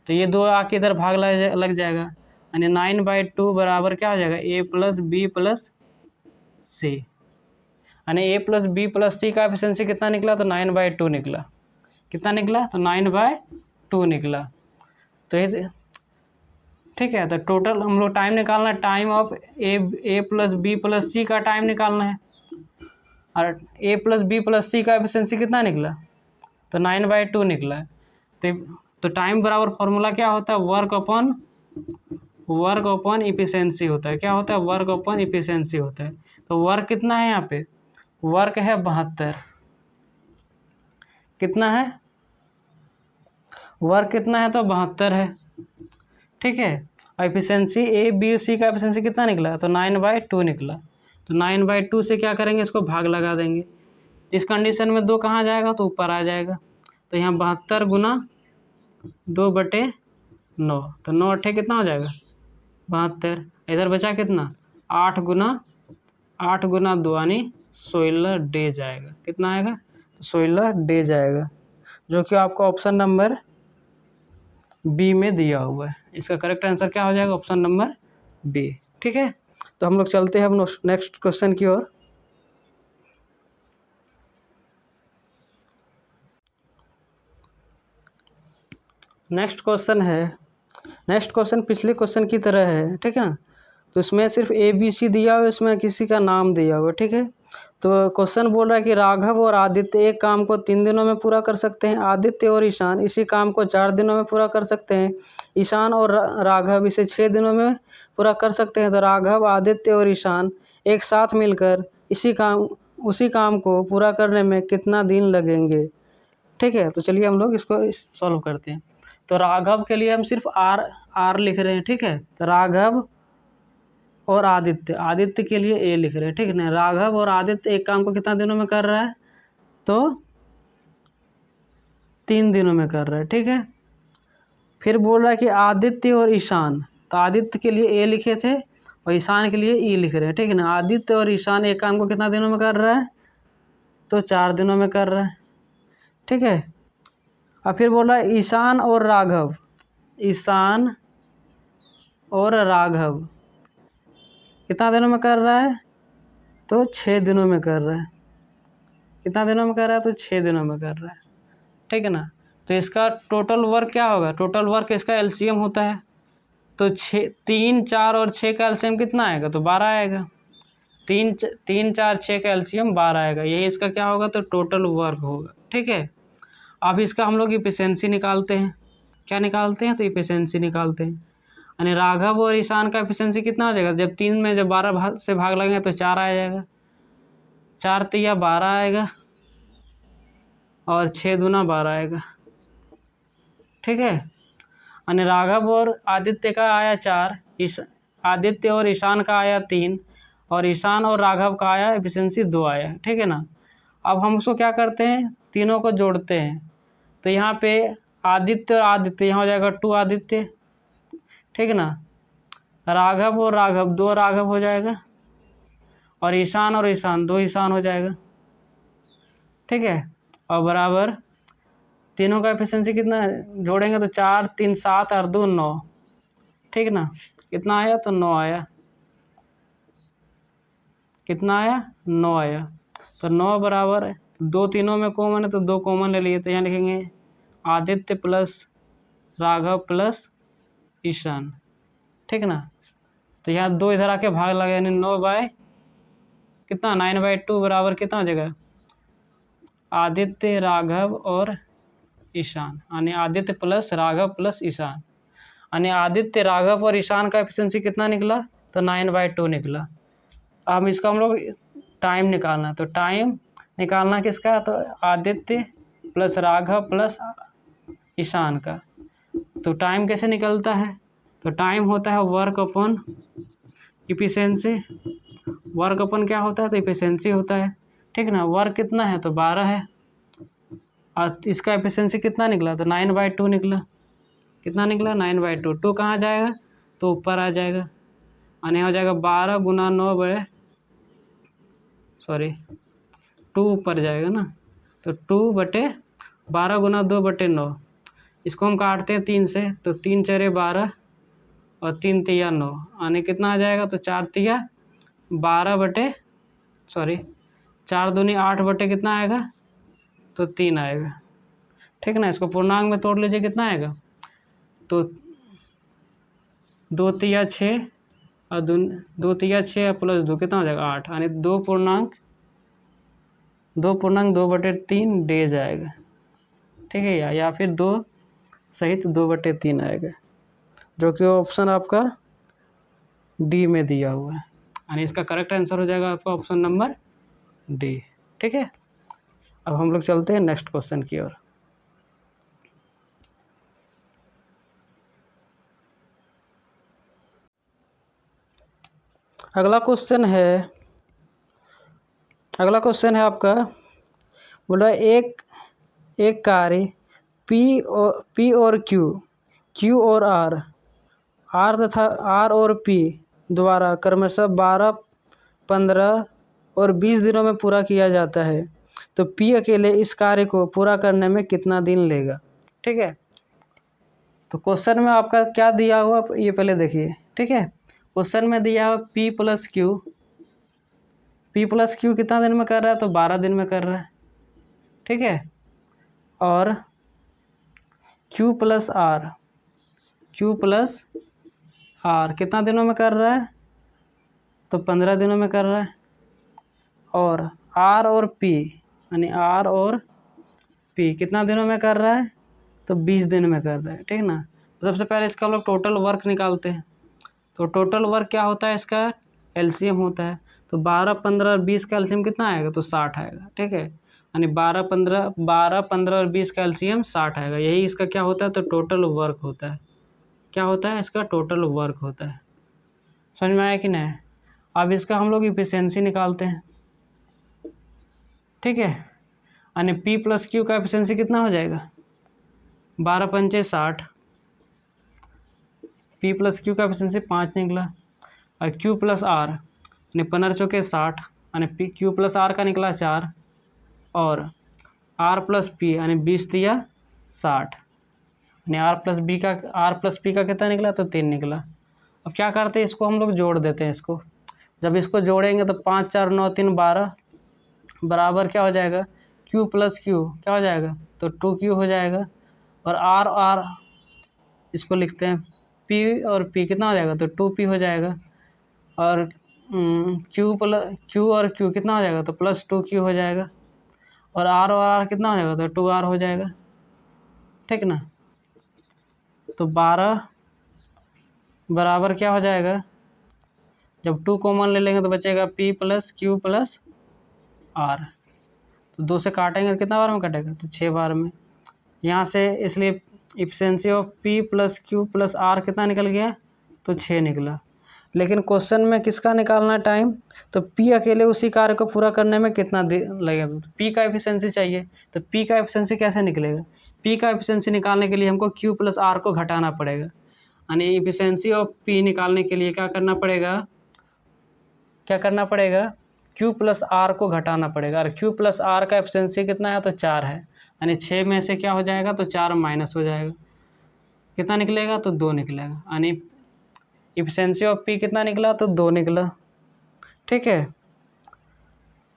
तो ये 2 आके इधर भाग लग जाएगा, यानी 9/2 बराबर क्या हो जाएगा, a प्लस बी प्लस सी, यानी a plus B plus C का एफिशिएंसी कितना निकला, तो 9/2 निकला। कितना निकला, तो 9/2 निकला। तो ये ठीक है। तो टोटल हम लोग टाइम निकालना है, time of A plus B plus C का टाइम निकालना है, और A plus B plus C का एफिशिएंसी कितना निकला, तो 9/2 निकला। तो टाइम बराबर फॉर्मूला क्या होता है, वर्क अपॉन इफिशिएंसी होता है। क्या होता है, वर्क अपॉन इफिशिएंसी होता है। तो वर्क कितना है, यहाँ पे वर्क है 72, कितना है, वर्क कितना है, तो 72 है, ठीक है। एफिशिएंसी ए बी सी का एफिशिएंसी कितना निकला, तो 9/2 निकला। तो 9/2 से क्या करेंगे, इसको भाग लगा देंगे। इस कंडीशन में 2 कहाँ जाएगा, तो ऊपर आ जाएगा। तो यहाँ 72 गुना 2/9, तो 9 अट्ठे कितना हो जाएगा, 72। इधर बचा कितना, 8 गुना 2, यानी 16 डेज आएगा। कितना आएगा, तो 16 डेज आएगा, जो कि आपको ऑप्शन नंबर बी में दिया हुआ है। इसका करेक्ट आंसर क्या हो जाएगा, ऑप्शन नंबर बी, ठीक है। तो हम लोग चलते हैं अब नेक्स्ट क्वेश्चन की ओर। नेक्स्ट क्वेश्चन पिछले क्वेश्चन की तरह है, ठीक है ना। तो इसमें सिर्फ ए बी सी दिया हुआ है, इसमें किसी का नाम दिया हुआ है, ठीक है। तो क्वेश्चन बोल रहा है कि राघव और आदित्य एक काम को 3 दिनों में पूरा कर सकते हैं, आदित्य और ईशान इसी काम को 4 दिनों में पूरा कर सकते हैं, ईशान और राघव इसे 6 दिनों में पूरा कर सकते हैं। तो राघव, आदित्य और ईशान एक साथ मिलकर उसी काम को पूरा करने में कितना दिन लगेंगे, ठीक है। तो चलिए हम लोग इसको सॉल्व करते हैं। तो राघव के लिए हम सिर्फ आर लिख रहे हैं, ठीक है। तो राघव और आदित्य के लिए ए लिख रहे हैं, ठीक है ना। राघव और आदित्य एक काम को कितना दिनों में कर रहा है, तो 3 दिनों में कर रहा है, ठीक है। फिर बोल रहा है कि आदित्य और ईशान, तो आदित्य के लिए ए लिखे थे और ईशान के लिए ई लिख रहे हैं, ठीक है ना। आदित्य और ईशान एक काम को कितना दिनों में कर रहा है, तो 4 दिनों में कर रहा है, ठीक है। और फिर बोल रहा है ईशान और राघव कितना दिनों में कर रहा है, तो 6 दिनों में कर रहा है। कितना दिनों में कर रहा है, तो 6 दिनों में कर रहा है, ठीक है ना। तो इसका टोटल वर्क क्या होगा, टोटल वर्क इसका एलसीएम होता है। तो 3 4 और 6 का एलसीएम कितना आएगा, तो 12 आएगा। 3 4 6 का एलसीएम 12 आएगा, यही इसका क्या होगा, तो टोटल वर्क होगा, ठीक है। अब इसका हम लोग इफिशिएंसी निकालते हैं। क्या निकालते हैं, तो इफिशिएंसी निकालते हैं। यानी राघव और ईशान का एफिशिएंसी कितना हो जाएगा, जब 3 में जब 12 से भाग लगेंगे तो 4 आ जाएगा, 4 तिया 12 आएगा और 6 दूना 12 आएगा। ठीक है, यानी राघव और आदित्य का आया 4, आदित्य और ईशान का आया 3, और ईशान और राघव का आया एफिशिएंसी 2 आया। ठीक है ना। अब हम उसको क्या करते हैं, तीनों को जोड़ते हैं। तो यहाँ पे आदित्य और आदित्य, यहाँ हो जाएगा 2 आदित्य। ठीक है ना। राघव और राघव 2 राघव हो जाएगा, और ईशान 2 ईशान हो जाएगा। ठीक है, और बराबर तीनों का एफिशिएंसी कितना जोड़ेंगे तो 4 3 7 और 2 9। ठीक ना, कितना आया तो 9 आया, कितना आया 9 आया। तो 9 बराबर 2 तीनों में कॉमन है तो 2 कॉमन ले लिए, तो यहाँ लिखेंगे आदित्य प्लस राघव प्लस ईशान। ठीक ना। तो यहाँ 2 इधर आके भाग लगे, यानी 9 बाय कितना 9/2 बराबर कितना हो जाएगा, आदित्य राघव और ईशान, यानी आदित्य प्लस राघव प्लस ईशान, यानी आदित्य राघव और ईशान का एफिशिएंसी कितना निकला तो 9/2 निकला। अब इसका हम लोग टाइम निकालना, तो टाइम निकालना किसका, तो आदित्य प्लस राघव प्लस ईशान का। तो टाइम कैसे निकलता है, तो टाइम होता है वर्क अपॉन इफिशिएंसी। वर्क अपन क्या होता है, तो इफिशिएंसी होता है। ठीक ना। वर्क कितना है तो 12 है, और इसका एफिशिएंसी कितना निकला तो 9/2 निकला। कितना निकला 9/2। 2 कहाँ जाएगा तो ऊपर आ जाएगा, यानी हो जाएगा 12 गुना 9 2 ऊपर जाएगा ना, तो 2/12 गुना 2/9। इसको हम काटते हैं 3 से, तो 3 चरे 12 और 3 तिया 9, यानी कितना आ जाएगा तो 4 तिया 4 दूनी 8 बटे कितना आएगा तो 3 आएगा। ठीक ना। इसको पूर्णांक में तोड़ लीजिए, कितना आएगा तो 2 तिया 6 और 2 तिया 6 प्लस 2 कितना हो जाएगा 8, यानी 2.2/3 डेज आएगा। ठीक है, या फिर 2 सहित 2/3 आएगा, जो कि ऑप्शन आपका डी में दिया हुआ है, यानी इसका करेक्ट आंसर हो जाएगा आपका ऑप्शन नंबर डी। ठीक है, अब हम लोग चलते हैं नेक्स्ट क्वेश्चन की ओर। अगला क्वेश्चन है आपका, बोला एक कार्य पी और क्यू और आर तथा आर और पी द्वारा क्रमशः 12, 15 और 20 दिनों में पूरा किया जाता है, तो पी अकेले इस कार्य को पूरा करने में कितना दिन लेगा। ठीक है, तो क्वेश्चन में आपका क्या दिया हुआ ये पहले देखिए। ठीक है, क्वेश्चन में दिया हुआ पी प्लस क्यू कितना दिन में कर रहा है तो 12 दिन में कर रहा है। ठीक है, और क्यू प्लस आर कितना दिनों में कर रहा है तो 15 दिनों में कर रहा है, और आर और पी यानी आर और पी कितना दिनों में कर रहा है तो 20 दिन में कर रहा है। ठीक ना। तो सबसे पहले इसका हम लोग टोटल वर्क निकालते हैं, तो टोटल वर्क क्या होता है, इसका एलसीएम होता है, तो 12, 15 और 20 का एलसीएम कितना आएगा तो 60 आएगा। ठीक है, यानी 12, 15 और 20 का एलसीएम 60 आएगा, यही इसका क्या होता है तो टोटल वर्क होता है। क्या होता है इसका टोटल वर्क होता है। समझ में आया कि नहीं। अब इसका हम लोग इफिशिएंसी निकालते हैं। ठीक है, यानी पी प्लस क्यू का एफिशिएंसी कितना हो जाएगा 12 पंचे 60, पी प्लस क्यू का एफिशिएंसी 5 निकला, और क्यू प्लस आर यानी 15 चौके 60, यानी पी क्यू प्लस आर का निकला 4, और आर प्लस पी यानी 20 तिया 60, यानी आर प्लस पी का कितना निकला तो 3 निकला। अब क्या करते हैं, इसको हम लोग जोड़ देते हैं। इसको जब इसको जोड़ेंगे तो 5 4 9 3 12 बराबर क्या हो जाएगा क्यू प्लस क्यू क्या हो जाएगा तो 2Q हो जाएगा, और आर इसको लिखते हैं पी और पी कितना हो जाएगा तो 2P हो जाएगा, और क्यू और क्यू कितना हो जाएगा तो प्लस 2Q हो जाएगा, और आर कितना हो जाएगा तो 2R हो जाएगा। ठीक ना। तो 12 बराबर क्या हो जाएगा, जब 2 कॉमन ले लेंगे तो बचेगा P plus Q plus R। तो 2 से काटेंगे तो कितना बार में कटेगा, तो 6 बार में। यहाँ से इसलिए efficiency of P plus Q plus R कितना निकल गया, तो 6 निकला। लेकिन क्वेश्चन में किसका निकालना टाइम, तो P अकेले उसी कार्य को पूरा करने में कितना लगेगा, तो P का एफिशिएंसी चाहिए। तो P का एफिशिएंसी कैसे निकलेगा, P का एफिशिएंसी निकालने के लिए हमको Q प्लस R को घटाना पड़ेगा, यानी एफिशिएंसी ऑफ P निकालने के लिए क्या करना पड़ेगा, Q प्लस R को घटाना पड़ेगा। और Q प्लस R का एफिशिएंसी कितना है, तो 4 है, यानी 6 में से क्या हो जाएगा, तो 4 माइनस हो जाएगा, कितना निकलेगा, तो 2 निकलेगा। यानी एफिशिएंसी ऑफ P कितना निकला, तो 2 निकला। ठीक है,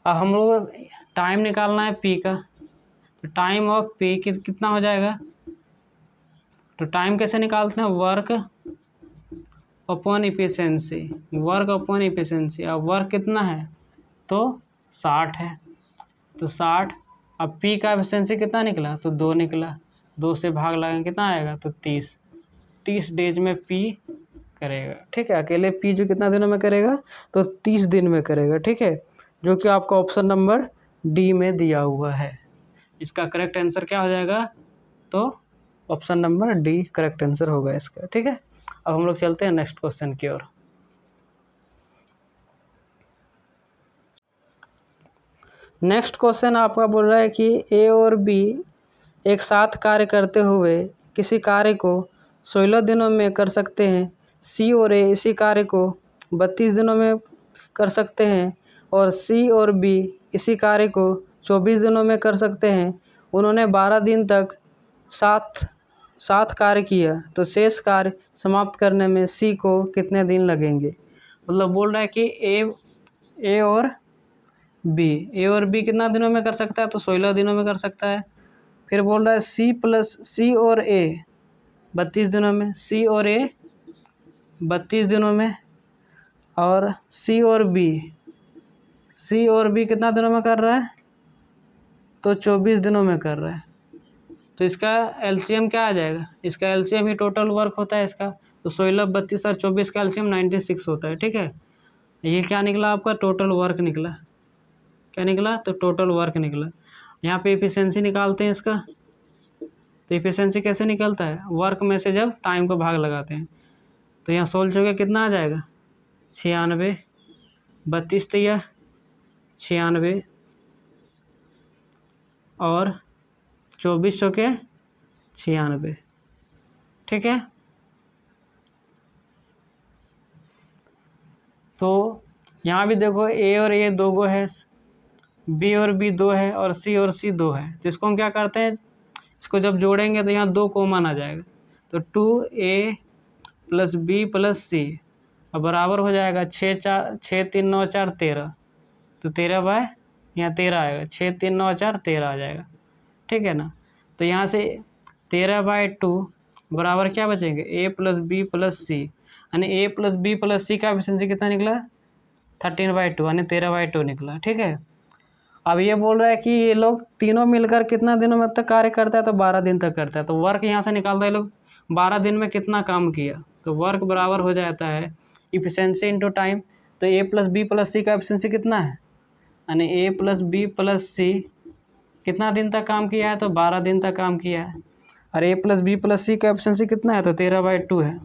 अब हम लोग टाइम निकालना है P का, तो टाइम ऑफ P कितना हो जाएगा, तो टाइम कैसे निकालते हैं, work upon efficiency, work upon efficiency. अब वर्क कितना है, तो 60 है, तो 60। अब P का एफिशिएंसी कितना निकला, तो 2 निकला, 2 से भाग लगाएंगे कितना आएगा, तो 30 डेज में P करेगा। ठीक है, अकेले P जो कितना दिनों में करेगा, तो 30 दिन में करेगा। ठीक है, जो कि आपका ऑप्शन नंबर डी में दिया हुआ है। इसका करेक्ट आंसर क्या हो जाएगा, तो option number D correct answer होगा इसका। ठीक है, अब हम लोग चलते हैं नेक्स्ट क्वेश्चन की ओर। नेक्स्ट क्वेश्चन आपका बोल रहा है कि ए और बी एक साथ कार्य करते हुए किसी कार्य को 16 दिनों में कर सकते हैं, सी और ए इसी कार्य को 32 दिनों में कर सकते हैं, और सी और बी इसी कार्य को 24 दिनों में कर सकते हैं। उन्होंने 12 दिन तक साथ कार्य किया, तो शेष कार्य समाप्त करने में सी को कितने दिन लगेंगे। मतलब बोल रहा है कि ए और बी कितना दिनों में कर सकता है, तो 16 दिनों में कर सकता है। फिर बोल रहा है सी और ए 32 दिनों में, सी और ए 32 दिनों में, और सी और बी कितना दिनों में कर रहा है, तो 24 दिनों में कर रहा है। तो इसका एलसीएम क्या आ जाएगा, इसका एलसीएम ही टोटल वर्क होता है इसका, तो 16, 32 और 24 का एलसीएम 96 होता है। ठीक है, ये क्या निकला आपका, टोटल वर्क निकला। क्या निकला, तो टोटल वर्क निकला। यहाँ पे एफिशिएंसी निकालते हैं इसका, तो एफिशिएंसी कैसे निकलता है, वर्क में से जब टाइम को भाग लगाते हैं। तो यहाँ 16 के कितना आ जाएगा, 96, 32 दिया 96, और 24 के 96। ठीक है, तो यहाँ भी देखो ए और ए 2 गो है, बी और बी 2 है, और सी 2 है। तो इसको हम क्या करते हैं, इसको जब जोड़ेंगे तो यहाँ 2 कॉमन आ जाएगा, तो 2a प्लस बी प्लस सी, अब बराबर हो जाएगा 6 3 9 4 13, तो 13 बाय यहाँ 13 आएगा, 6 3 9 4 13 आ जाएगा। ठीक है ना, तो यहाँ से 13/2 बराबर क्या बचेंगे, ए प्लस बी प्लस सी, यानी ए प्लस बी प्लस सी का एफिशिएंसी कितना निकला, 13/2, यानी 13/2 निकला। ठीक है, अब ये बोल रहा है कि ये लोग तीनों मिलकर कितना दिनों में तक कार्य करता है, तो 12 दिन तक करता है। तो वर्क यहाँ से निकालता है, लोग 12 दिन में कितना काम किया, तो वर्क बराबर हो जाता है इफिशिएंसी इंटू टाइम। तो ए प्लस बी प्लस सी का एफिशिएंसी कितना है, यानी ए प्लस बी प्लस सी कितना दिन तक काम किया है, तो 12 दिन तक काम किया है। और A plus B plus C का एफिशिएंसी कितना है, तो 13/2 है।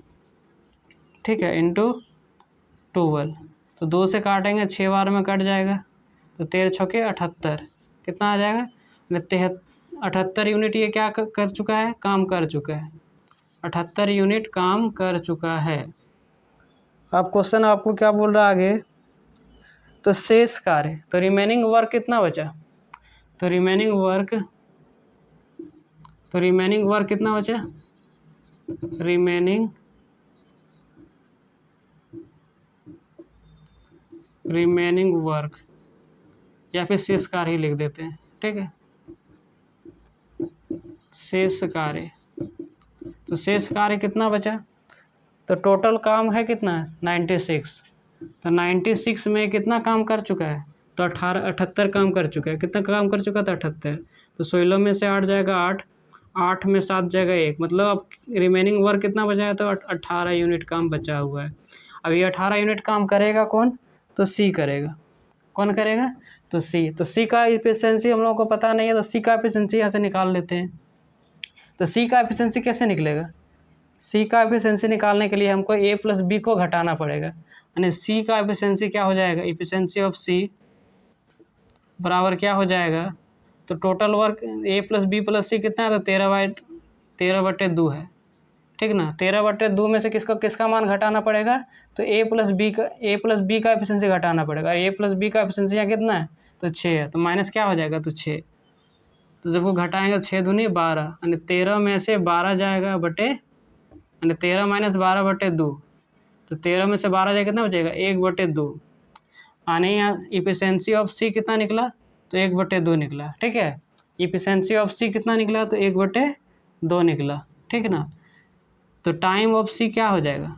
ठीक है, इंटू 12, तो 2 से काटेंगे 6 बार में कट जाएगा, तो 13 छके 78 कितना आ जाएगा, 78 यूनिट ये क्या कर चुका है, काम कर चुका है, 78 यूनिट काम कर चुका है। अब क्वेश्चन आपको क्या बोल रहा है आगे, तो शेष कार्य, तो रिमेनिंग वर्क कितना बचा, तो रिमेनिंग वर्क कितना बचा, रिमेनिंग वर्क, या फिर शेष कार्य ही लिख देते हैं। ठीक है, शेष कार्य, तो शेष कार्य कितना बचा, तो टोटल काम है कितना, 96, तो 96 में कितना काम कर चुका है, तो 78 काम कर चुका है। कितना काम कर चुका था, 78, तो 16 में से 8 जाएगा 8, 8 में 7 जगह 1, मतलब अब रिमेनिंग वर्क कितना बचा है, तो 18 यूनिट काम बचा हुआ है। अब ये 18 यूनिट काम करेगा कौन, तो सी करेगा। कौन करेगा, तो सी। तो सी का एफिशिएंसी हम लोगों को पता नहीं है, तो सी का एफिशिएंसी यहाँ से निकाल लेते हैं। तो सी का एफिशिएंसी कैसे निकलेगा, सी का एफिशिएंसी निकालने के लिए हमको ए प्लस बी को घटाना पड़ेगा, यानी सी का एफिशिएंसी क्या हो जाएगा, एफिशिएंसी ऑफ सी बराबर क्या हो जाएगा, तो टोटल वर्क ए प्लस बी प्लस सी कितना है, तो 13/2 है, ठीक ना। 13/2 में से किसका मान घटाना पड़ेगा, तो ए प्लस बी का एफिशिएंसी घटाना पड़ेगा। ए प्लस बी का एफिशिएंसी यहाँ कितना है, तो 6 है, तो माइनस क्या हो जाएगा, तो 6। तो जब वो घटाएंगे 6 दूनी 12, यानी 13 में से 12 जाएगा बटे, यानी 13 माइनस 12/2, तो 13 में से 12 जाएगा कितना बचेगा, 1/2। यानी यहाँ एफिशिएंसी ऑफ सी कितना निकला, तो 1/2 निकला, ठीक है। एफिशिएंसी ऑफ सी कितना निकला, तो 1/2 निकला, ठीक ना। तो टाइम ऑफ सी क्या हो जाएगा,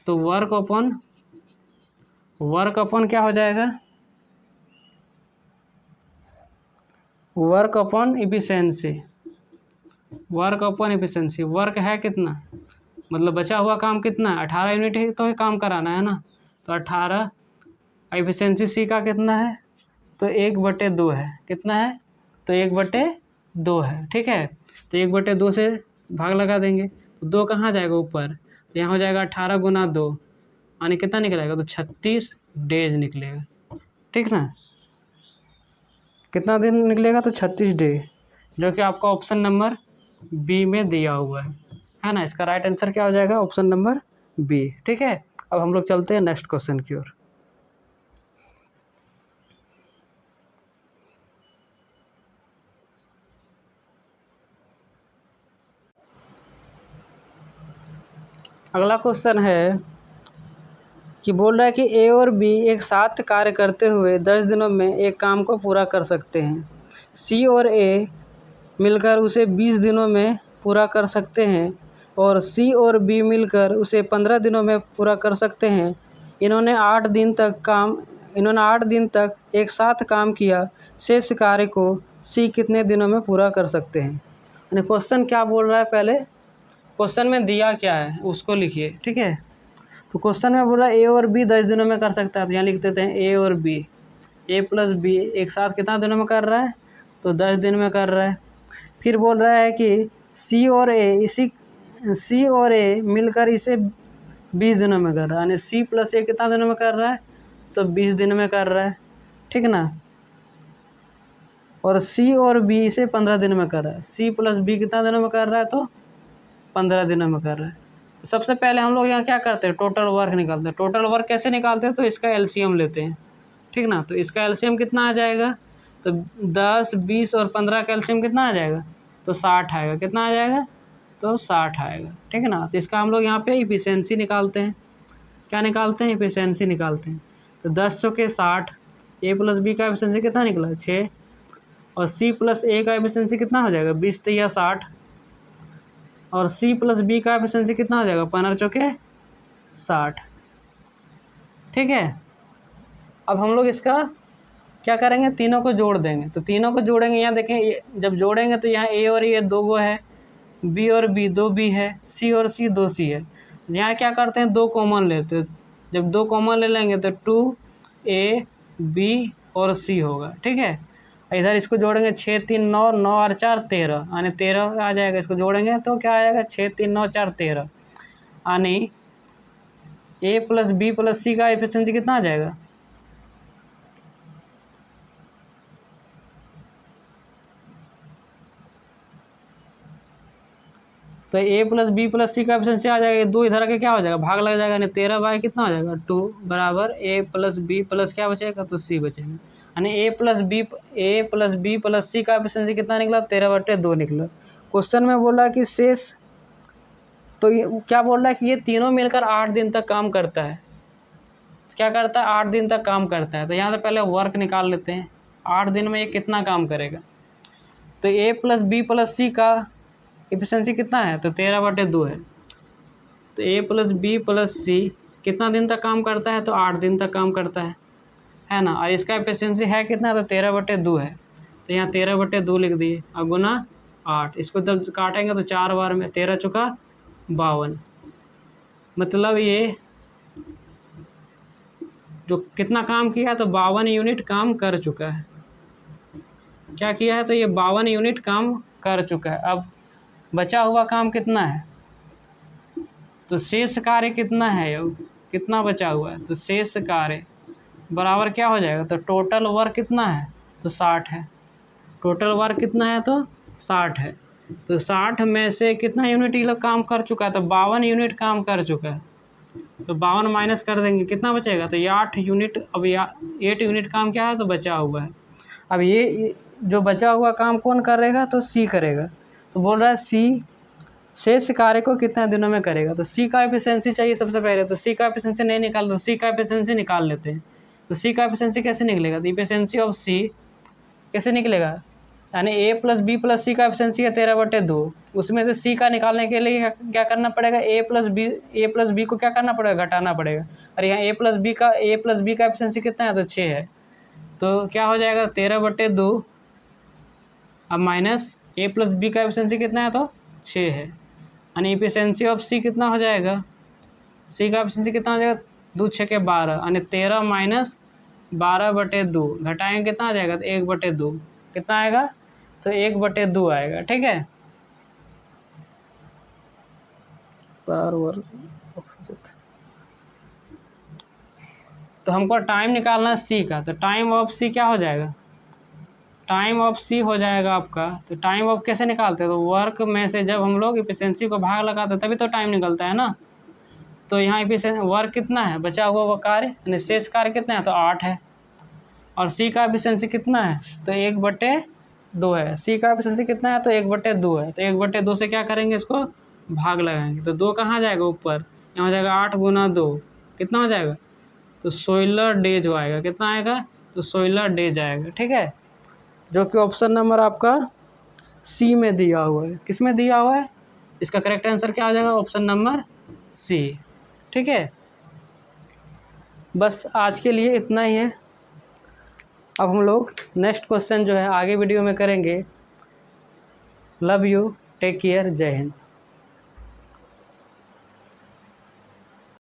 तो वर्क अपॉन क्या हो जाएगा, वर्क अपॉन एफिशिएंसी। वर्क है कितना, मतलब बचा हुआ काम कितना है, 18 यूनिट ही तो काम कराना है ना, तो 18। एफिशिएंसी सी का कितना है, तो 1/2 है, कितना है, तो 1/2 है, ठीक है। तो 1/2 से भाग लगा देंगे, तो 2 कहाँ जाएगा ऊपर, तो यहाँ हो जाएगा 18 गुना 2, यानी कितना निकलेगा, तो 36 डेज निकलेगा, ठीक ना। कितना दिन निकलेगा, तो 36 डे, जो कि आपका ऑप्शन नंबर बी में दिया हुआ है ना। इसका राइट आंसर क्या हो जाएगा, ऑप्शन नंबर बी, ठीक है। अब हम लोग चलते हैं नेक्स्ट क्वेश्चन की ओर। अगला क्वेश्चन है कि बोल रहा है कि ए और बी एक साथ कार्य करते हुए 10 दिनों में एक काम को पूरा कर सकते हैं। सी और ए मिलकर उसे 20 दिनों में पूरा कर सकते हैं और सी और बी मिलकर उसे 15 दिनों में पूरा कर सकते हैं। इन्होंने 8 दिन तक एक साथ काम किया, शेष कार्य को सी कितने दिनों में पूरा कर सकते हैं। यानी क्वेश्चन क्या बोल रहा है, पहले क्वेश्चन में दिया क्या है उसको लिखिए, ठीक है। तो क्वेश्चन में बोला ए और बी 10 दिनों में कर सकता है, तो यहाँ लिख देते हैं ए और बी, ए प्लस बी एक साथ कितना दिनों में कर रहा है, तो 10 दिन में कर रहा है। फिर बोल रहा है कि सी और ए मिलकर इसे 20 दिनों में कर रहा है, यानी सी प्लस ए कितना दिनों में कर रहा है, तो 20 दिन में कर रहा है, ठीक ना। और सी और बी इसे 15 दिन में कर रहा है, सी प्लस बी कितना दिनों में कर रहा है, तो 15 दिनों में कर रहा है। सबसे पहले हम लोग यहाँ क्या करते हैं, टोटल वर्क निकालते हैं। टोटल वर्क कैसे निकालते हैं, तो इसका एलसीएम लेते हैं, ठीक ना। तो इसका एलसीएम कितना आ जाएगा, तो 10, 20 और 15 का एलसीएम कितना आ जाएगा, तो 60 आएगा, कितना आ जाएगा, तो 60 आएगा, ठीक है ना। तो इसका हम लोग यहाँ पे इफिशियंसी निकालते हैं, क्या निकालते हैं, इफिशियंसी निकालते हैं। तो 10 चौके 60, ए प्लस बी का एफिशिएंसी कितना निकला, 6, और सी प्लस ए का एफिशिएंसी कितना हो जाएगा, 20 तिया 60, और सी प्लस बी का एफिशिएंसी कितना हो जाएगा, 15 चौके 60, ठीक है। अब हम लोग इसका क्या करेंगे, तीनों को जोड़ देंगे। तो तीनों को जोड़ेंगे, यहाँ देखें जब जोड़ेंगे तो यहाँ ए और ए 2 गो है, बी और बी 2 बी है, सी और सी 2 सी है। यहाँ क्या करते हैं, 2 कॉमन लेते हैं। जब 2 कॉमन ले लेंगे तो 2A B और C होगा, ठीक है। इधर इसको जोड़ेंगे 6 3 9 9 और 4 13, यानी 13 आ जाएगा। इसको जोड़ेंगे तो क्या आएगा, 6 3 9 4 13, यानी A plus B plus C का एफिशिएंसी कितना आ जाएगा, तो A plus B plus C का एफिशिएंसी आ जाएगा। 2 इधर आके क्या हो जाएगा, भाग लग जाएगा, यानी 13 बाई कितना हो जाएगा 2 बराबर A प्लस बी प्लस क्या बचेगा, तो C बचेगा। यानी A plus B plus C का एफिशिएंसी कितना निकला, 13/2 निकला। क्वेश्चन में बोला कि शेष, तो ये क्या बोल रहा है कि ये तीनों मिलकर 8 दिन तक काम करता है। क्या करता है, 8 दिन तक काम करता है। तो यहाँ से पहले वर्क निकाल लेते हैं, 8 दिन में ये कितना काम करेगा। तो A plus B plus C का एफिशिएंसी कितना है, तो 13/2 है। तो A प्लस बी प्लस सी कितना दिन तक काम करता है, तो 8 दिन तक काम करता है ना। और इसका एफिशिएंसी है कितना, तो 13/2 है। तो यहाँ 13/2 लिख दिए और गुना 8, इसको जब काटेंगे तो 4 बार में 13 चुका 52, मतलब ये जो कितना काम किया तो 52 यूनिट काम कर चुका है। क्या किया है तो ये 52 यूनिट काम कर चुका है। अब बचा हुआ काम कितना है, तो शेष कार्य कितना है, अब कितना बचा हुआ है, तो शेष कार्य बराबर क्या हो जाएगा, तो टोटल वर्क कितना है तो 60 है। टोटल वर्क कितना है तो 60 है। तो 60 में से कितना यूनिट ये लोग काम कर चुका है, तो 52 यूनिट काम कर चुका है। तो 52 माइनस कर देंगे, कितना बचेगा, तो ये 8 यूनिट, अब 8 यूनिट काम क्या है तो बचा हुआ है। अब ये जो बचा हुआ काम कौन करेगा, तो सी करेगा। तो बोल रहा है सी शेष कार्य को कितने दिनों में करेगा, तो सी का एफिशिएंसी चाहिए सबसे पहले। तो सी का एफिशिएंसी नहीं निकाल, तो सी का एफिशिएंसी निकाल लेते हैं। तो सी का एफिशिएंसी कैसे निकलेगा, तो एफिशिएंसी ऑफ सी कैसे निकलेगा, यानी ए प्लस बी प्लस सी का एफिशिएंसी है 13/2, उसमें से सी का निकालने के लिए क्या करना पड़ेगा, ए प्लस बी को क्या करना पड़ेगा, घटाना पड़ेगा। और यहाँ ए प्लस बी का एफिशिएंसी कितना है तो 6 है। तो क्या हो जाएगा 13/2, अब माइनस ए प्लस बी का एफिशिएंसी कितना है तो 6 है, यानी एफिशिएंसी ऑफ सी कितना हो जाएगा, सी का एफिशिएंसी कितना हो जाएगा, 2 6 के 12, यानी 13 माइनस 12/2 घटाएंगे कितना आ जाएगा, तो 1/2 कितना आएगा, तो 1/2 आएगा। ठीक है, तो हमको टाइम निकालना है सी का, तो टाइम ऑफ सी क्या हो जाएगा, टाइम ऑफ सी हो जाएगा आपका, तो टाइम ऑफ कैसे निकालते हैं, तो वर्क में से जब हम लोग एफिशिएंसी को भाग लगाते हैं तभी तो टाइम निकलता है ना। तो यहाँ एफिशिएंसी वर्क कितना है, बचा हुआ वो कार्य यानी शेष कार्य कितना है तो 8 है, और सी का एफिशिएंसी कितना है तो 1/2 है। सी का एफिशिएंसी कितना है तो 1/2 है, तो 1/2 से क्या करेंगे, इसको भाग लगाएंगे, तो 2 कहाँ जाएगा ऊपर, यहाँ हो जाएगा 8 × 2 कितना हो जाएगा, तो 16 डेज हो आएगा, कितना आएगा तो 16 डेज आएगा। ठीक है, जो कि ऑप्शन नंबर आपका सी में दिया हुआ है। किस में दिया हुआ है, इसका करेक्ट आंसर क्या हो जाएगा, ऑप्शन नंबर सी। ठीक है, बस आज के लिए इतना ही है। अब हम लोग नेक्स्ट क्वेश्चन जो है आगे वीडियो में करेंगे। लव यू, टेक केयर, जय हिंद।